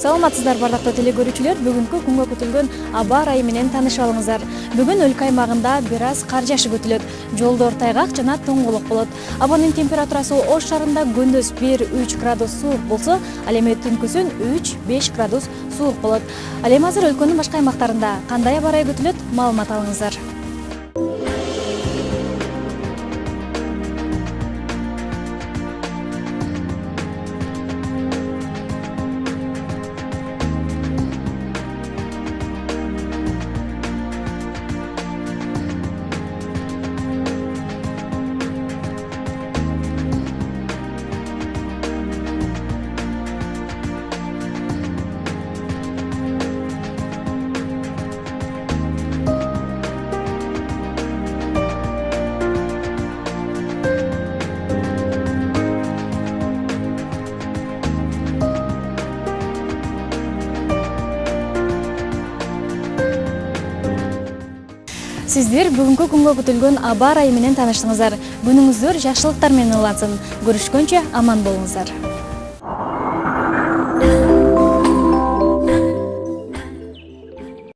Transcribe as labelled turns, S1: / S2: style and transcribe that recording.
S1: Саламатсыздар бардактуу теле көрүүчүлөр, бүгүнкү күнгө күтүлгөн аба ырайы менен таанышып алыңыздар. Бүгүн өлкө аймагында бир аз кар жаашы күтүлөт. Жолдор тайгак жана тоңголок болот. Абанын температурасы Ош шаарында күндүз 1-3 градус суук болсо, ал эми түнкүсүн 3-5 градус суук болот. Ал эми азыр өлкөнүн башка аймактарында кандай аба ырайы күтүлөт, маалымат алыңыздар. Сиздер бүгүнкү күнгө күтүлгөн аба ырайы менен тааныштыңыздар. Күнүңүздөр жакшылыктар менен улансын. Көрүшкөнчө аман болуңуздар.